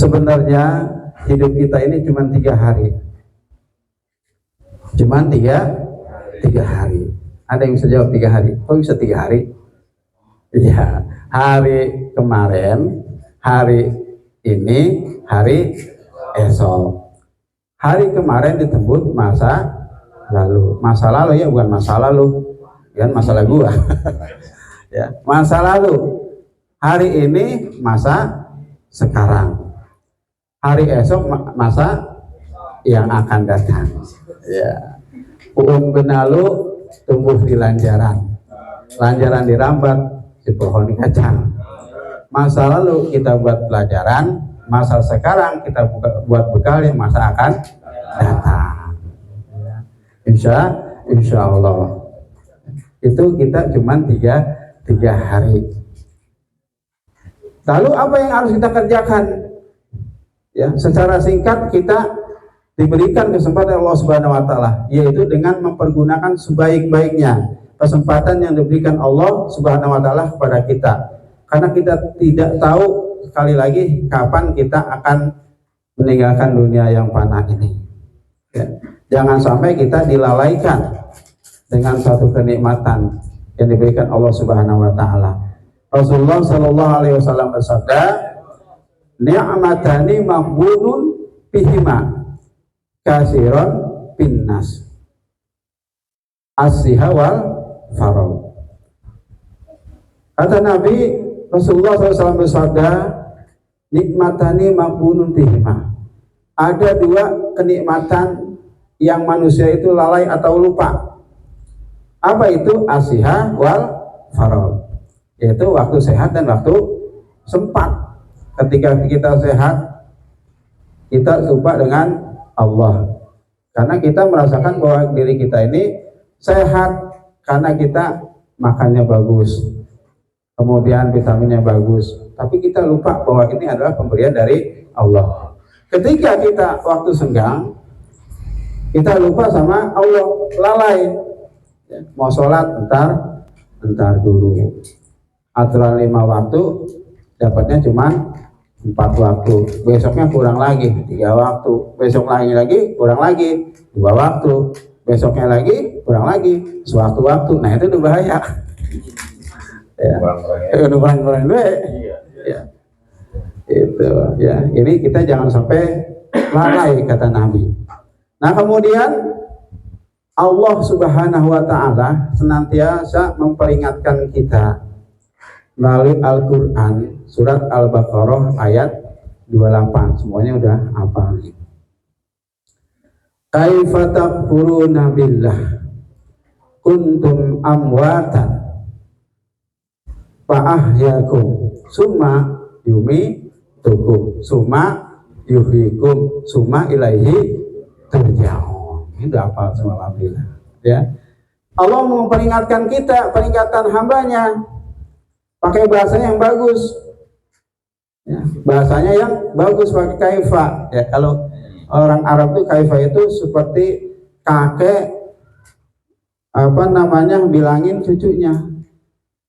Sebenarnya hidup kita ini cuma 3 hari. Cuma tiga hari. Ada yang bisa jawab 3 hari? Kok bisa 3 hari? Iya, hari kemarin, hari ini, hari esok. Hari kemarin disebut masa lalu. Masa lalu ya, bukan masa lalu, kan masalah gua. Ya, masa lalu. Hari ini masa sekarang. Hari esok masa yang akan datang. Ya, benalu tumbuh di lanjaran, lanjaran dirambat di pohon kacang. Masa lalu kita buat pelajaran, masa sekarang kita buat bekal yang masa akan datang. Insya Allah itu kita cuma tiga hari. Lalu apa yang harus kita kerjakan? Ya, secara singkat kita diberikan kesempatan Allah Subhanahu wa taala, yaitu dengan mempergunakan sebaik-baiknya kesempatan yang diberikan Allah Subhanahu wa taala kepada kita. Karena kita tidak tahu, sekali lagi, kapan kita akan meninggalkan dunia yang fana ini. Ya. Jangan sampai kita dilalaikan dengan satu kenikmatan yang diberikan Allah Subhanahu wa taala. Rasulullah sallallahu alaihi wasallam bersabda, "Ni'matani maghbunun bihima kasiron pinnas as-siha wal farau." Kata Nabi Rasulullah SAW bersabda, nikmatani maghbunun bihima. Ada 2 kenikmatan yang manusia itu lalai atau lupa. Apa itu? As-siha wal farau, yaitu waktu sehat dan waktu sempat. Ketika kita sehat, kita lupa dengan Allah, karena kita merasakan bahwa diri kita ini sehat karena kita makannya bagus, kemudian vitaminnya bagus, tapi kita lupa bahwa ini adalah pemberian dari Allah. Ketika kita waktu senggang, kita lupa sama Allah, lalai. Mau sholat entar dulu, aturan 5 waktu dapatnya cuma 4 waktu, besoknya kurang lagi 3 waktu, besok lagi kurang lagi 2 waktu, besoknya lagi kurang lagi sewaktu waktu. Nah itu udah bahaya. Ya, udah kurang ya. Itu ya, ini kita jangan sampai lalai, kata Nabi. Nah kemudian Allah Subhanahu wa taala senantiasa memperingatkan kita melalui Al-Quran, surat Al-Baqarah ayat 28. Semuanya udah hafal. Kaifa takfuruna billah kuntum amwatan fa ahyakum summa yumitukum summa yuhyikum summa ilaihi turja'un. Ini udah hafal semua, alhamdulillah. Ya. Allah memperingatkan kita, peringatan hambanya, pakai bahasanya yang bagus, ya, bahasanya yang bagus, pakai kaifa. Ya, kalau orang Arab itu kaifa itu seperti kakek bilangin cucunya,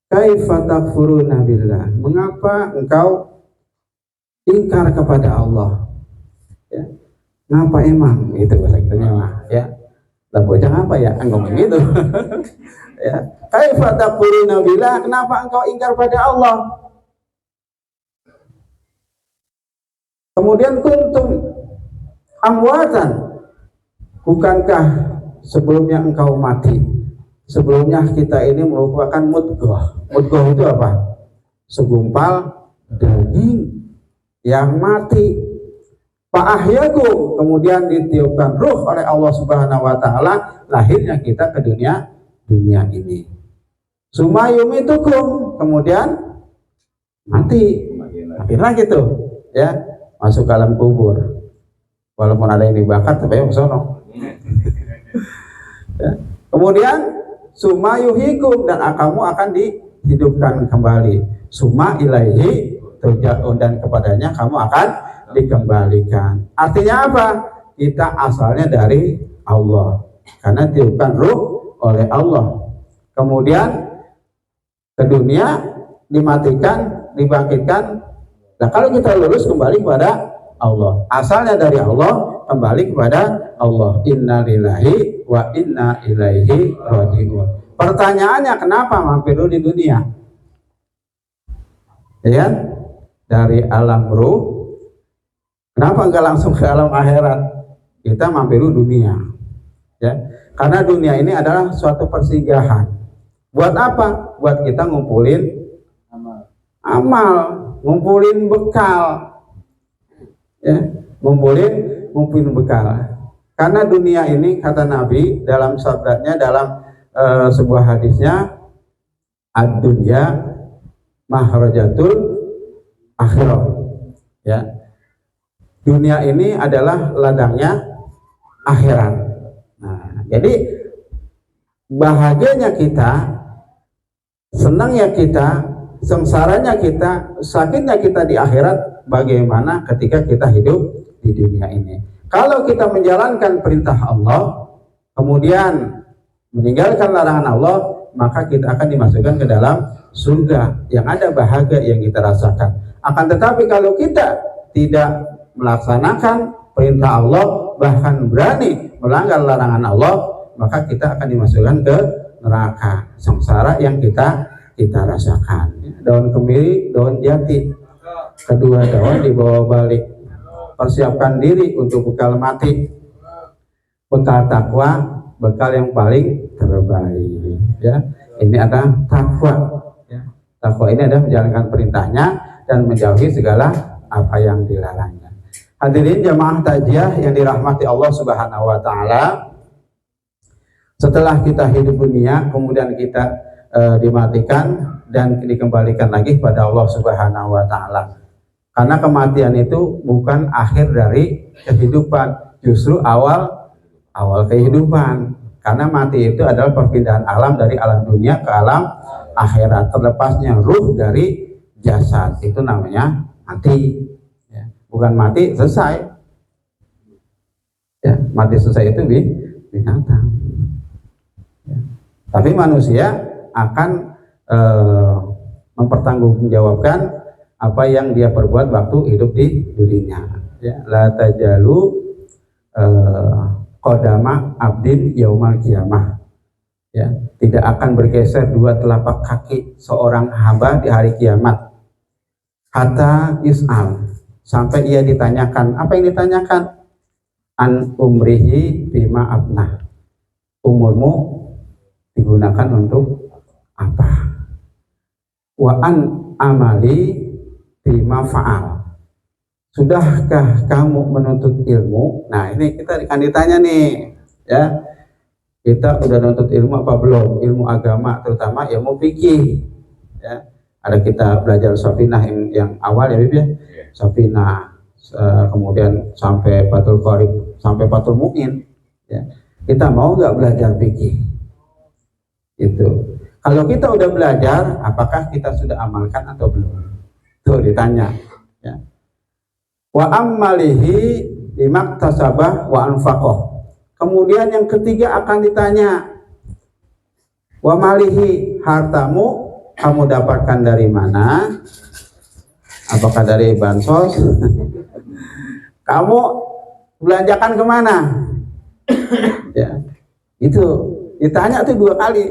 kaifa takfuruna billah, mengapa engkau ingkar kepada Allah? Ya, ngapa emang? Itu bahasa kitanya mah, ya. Lah bocah apa ya ngomong gitu. Ya, kaifa takfuruna billah, kenapa engkau ingkar pada Allah? Kemudian kuntum amwatan, bukankah sebelumnya engkau mati? Sebelumnya kita ini merupakan mudghah. Mudghah itu apa? Segumpal daging yang mati. Fa'ahyakum, kemudian ditiupkan ruh oleh Allah Subhanahu wa taala, lahirnya kita ke dunia ini. Sumayumitukum, kemudian mati lagi tuh, ya, masuk ke alam kubur. Walaupun ada yang dibakar tapi yang sono. Ya. Kemudian sumayuhikum, dan kamu akan dihidupkan kembali. Suma ilaihi turja'un, dan kepadanya kamu akan dikembalikan. Artinya apa? Kita asalnya dari Allah, karena ditiupkan ruh oleh Allah. Kemudian ke dunia, dimatikan, dibangkitkan. Nah kalau kita lulus kembali kepada Allah. Asalnya dari Allah, kembali kepada Allah. Inna lillahi wa inna ilaihi raji'un. Pertanyaannya, kenapa mampir dulu di dunia? Ya, dari alam ruh, kenapa enggak langsung ke alam akhirat? Kita mampir dulu dunia. Ya, karena dunia ini adalah suatu persinggahan. Buat apa? Buat kita ngumpulin amal, ngumpulin bekal. Ya, ngumpulin bekal. Karena dunia ini, kata Nabi dalam sabdanya, dalam sebuah hadisnya, ad-dunya mahrajatul akhirah. Ya, dunia ini adalah ladangnya akhirat. Nah, jadi bahagianya kita, senangnya kita, sengsaranya kita, sakitnya kita di akhirat, bagaimana ketika kita hidup di dunia ini. Kalau kita menjalankan perintah Allah, kemudian meninggalkan larangan Allah, maka kita akan dimasukkan ke dalam surga yang ada bahagia yang kita rasakan. Akan tetapi kalau kita tidak melaksanakan perintah Allah, bahkan berani melanggar larangan Allah, maka kita akan dimasukkan ke neraka sengsara yang kita rasakan. Daun kemiri, daun jati, kedua daun dibawa balik. Persiapkan diri untuk bekal mati, bekal takwa, bekal yang paling terbaik. Ya, ini adalah takwa. Ya, takwa ini adalah menjalankan perintahnya dan menjauhi segala apa yang dilarangnya. Hadirin jamaah takziah yang dirahmati Allah Subhanahu wa taala. Setelah kita hidup dunia, kemudian kita dimatikan dan dikembalikan lagi pada Allah Subhanahu wa taala. Karena kematian itu bukan akhir dari kehidupan, justru awal kehidupan. Karena mati itu adalah perpindahan alam dari alam dunia ke alam akhirat. Terlepasnya ruh dari jasad, itu namanya mati. Ya, bukan mati selesai. Ya, mati selesai itu binatang. Ya. Tapi manusia akan mempertanggungjawabkan apa yang dia perbuat waktu hidup di dunia. Ya, la tajalu qadama abdin yaumal qiyamah. Ya, tidak akan bergeser dua telapak kaki seorang hamba di hari kiamat. Hatta yus'al, sampai ia ditanyakan. Apa yang ditanyakan? An umrihi bima abnah. Umurmu digunakan untuk apa? Wa an amali bima fa'al. Sudahkah kamu menuntut ilmu? Nah, ini kita akan ditanya nih, ya. Kita udah nuntut ilmu apa belum? Ilmu agama, terutama ilmu fikih. Ya. Ada kita belajar Safinah yang awal ya, Bib ya. Safinah, kemudian sampai Fathul Qorib, sampai Fathul Mu'in. Ya. Kita mau nggak belajar fikih? Itu. Kalau kita udah belajar, apakah kita sudah amalkan atau belum? Tuh ditanya. Ya. Wa ammalihi bimaktasabah wa anfaqah. Kemudian yang ketiga akan ditanya, wa malihi, hartamu kamu dapatkan dari mana? Apakah dari bansos? Kamu belanjakan kemana? Ya, itu ditanya tuh 2 kali.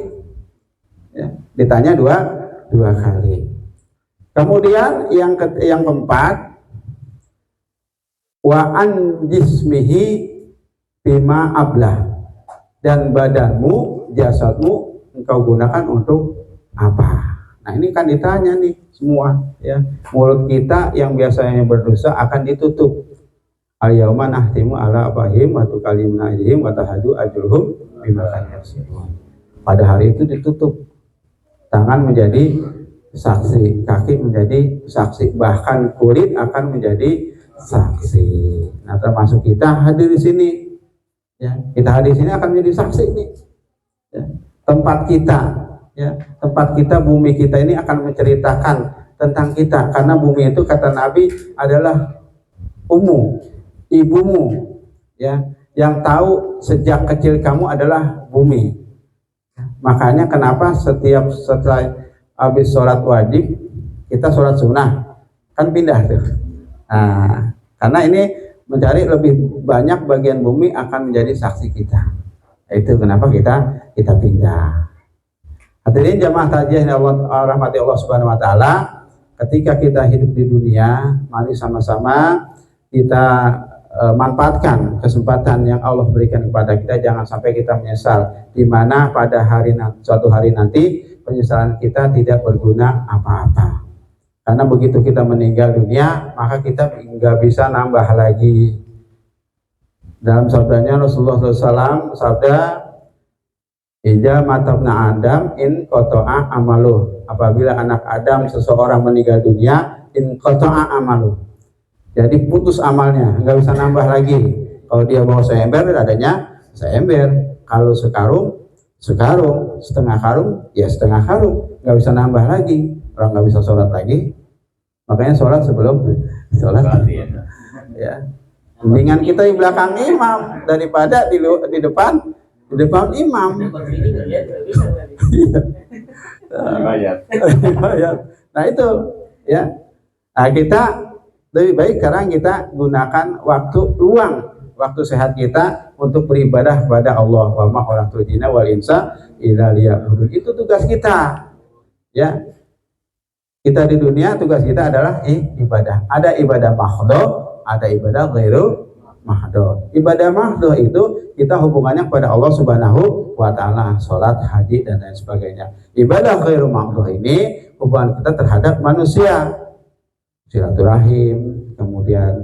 Ya, ditanya dua kali. Kemudian yang keempat, wa an jismihi bima ablah, dan badanmu, jasadmu engkau gunakan untuk apa? Nah, ini kan ditanya nih semua, ya. Mulut kita yang biasanya berdosa akan ditutup. Al-yauma nahtimu ala afwahihim wa tukallimuna aydihim wa tahadu arjuluhum bima kanu yaksibun. Pada hari itu ditutup. Tangan menjadi saksi, kaki menjadi saksi, bahkan kulit akan menjadi saksi. Nah, termasuk kita hadir di sini. Ya, kita hadir di sini akan menjadi saksi ini. Ya, tempat kita, ya, tempat kita, bumi kita ini akan menceritakan tentang kita, karena bumi itu kata Nabi adalah ibumu, ya, yang tahu sejak kecil kamu adalah bumi. Makanya kenapa setelah habis sholat wajib kita sholat sunnah kan pindah tuh. Nah, Karena ini mencari lebih banyak bagian bumi akan menjadi saksi kita. Itu kenapa kita pindah. Hadirin jamaah takziah yang Allah rahmati Allah Subhanahu wa taala, ketika kita hidup di dunia, mari sama-sama kita manfaatkan kesempatan yang Allah berikan kepada kita. Jangan sampai kita menyesal, di mana pada suatu hari nanti penyesalan kita tidak berguna apa-apa. Karena begitu kita meninggal dunia, maka kita nggak bisa nambah lagi. Dalam sabdanya Rasulullah SAW, sabda, Ija matabna Adam in koto'a amaluh. Apabila anak Adam seseorang meninggal dunia, in koto'a amaluh. Jadi putus amalnya, nggak bisa nambah lagi. Kalau dia bawa seember, adanya seember. Kalau sekarung, setengah karung, ya setengah karung. Nggak bisa nambah lagi. Orang nggak bisa sholat lagi, makanya sholat sebelum sholat. Ya, mendingan kita di belakang imam daripada di depan imam. Nah itu, ya. Nah, kita lebih baik sekarang kita gunakan waktu luang, waktu sehat kita untuk beribadah kepada Allah. Wa ma khalaqtul jinna wal insa illa liya'budun. Itu tugas kita, ya. Kita di dunia tugas kita adalah ibadah. Ada ibadah mahdhah, ada ibadah ghairu mahdhah. Ibadah mahdhah itu kita hubungannya kepada Allah Subhanahu wa taala, salat, haji dan lain sebagainya. Ibadah ghairu mahdhah ini hubungan kita terhadap manusia. Silaturahim, kemudian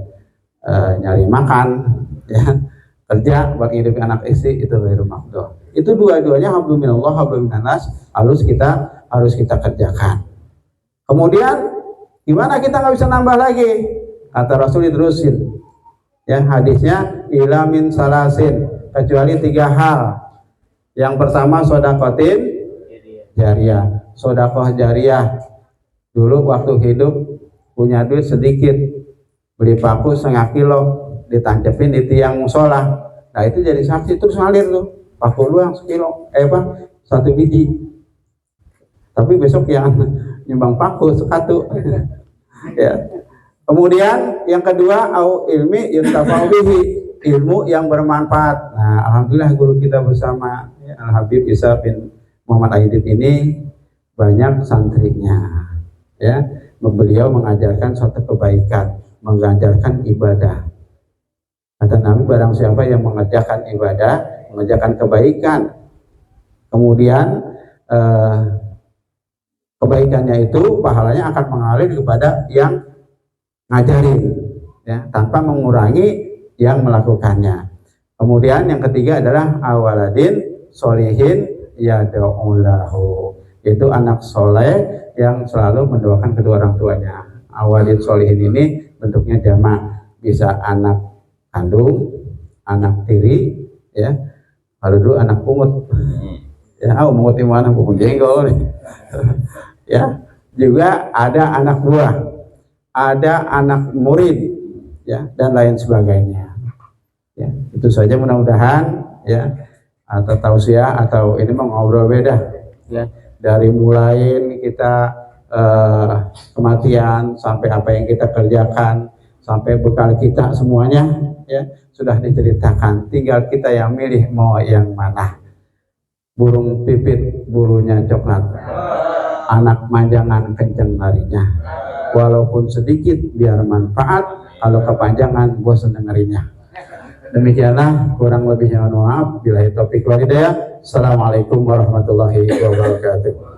nyari makan, ya, kerja buat hidup anak istri, itu ghairu mahdhah. Itu dua-duanya hablum minallah hablum minannas harus kita kerjakan. Kemudian gimana kita nggak bisa nambah lagi? Kata Rasul diterusin, ya hadisnya ila min salasin, kecuali 3 hal. Yang pertama sodakotin jariyah. Sodakoh jariyah, dulu waktu hidup punya duit sedikit, beli paku 0,5 kilo, ditancepin di tiang musola. Nah itu jadi saksi, terus ngalir tuh paku luang 1 biji. Tapi besok yang nyumbang paku 1. Ya. Kemudian yang kedua au ilmi yuntafa'u bihi, ilmu yang bermanfaat. Nah, alhamdulillah guru kita bersama Al Habib Isa bin Muhammad Aidid ini banyak santrinya. Ya, beliau mengajarkan suatu kebaikan, mengajarkan ibadah. Kata Nabi, barang siapa yang mengerjakan ibadah, mengerjakan kebaikan, kemudian kebaikannya itu pahalanya akan mengalir kepada yang ngajarin, ya, tanpa mengurangi yang melakukannya. Kemudian yang ketiga adalah awaladin solihin yad'ulahu, yaitu anak soleh yang selalu mendoakan kedua orang tuanya. Awaladin solihin ini bentuknya jamak, bisa anak kandung, anak tiri, ya. Kalau dulu anak pungut, ya, pungut mana, pungut jengkol. Ya, juga ada anak buah, ada anak murid, ya, dan lain sebagainya. Ya, itu saja mudah-mudahan, ya, atau tausiah atau ini ngobrol beda, ya, dari mulai kita kematian sampai apa yang kita kerjakan sampai bekal kita semuanya, ya, sudah diceritakan. Tinggal kita yang milih mau yang mana. Burung pipit bulunya coklat, anak manjangan kenceng larinya, walaupun sedikit biar manfaat, kalau kepanjangan bosan dengerinya. Demikianlah kurang lebihnya, mohon maaf. Billahi taufiq wal hidayah. Assalamualaikum warahmatullahi wabarakatuh.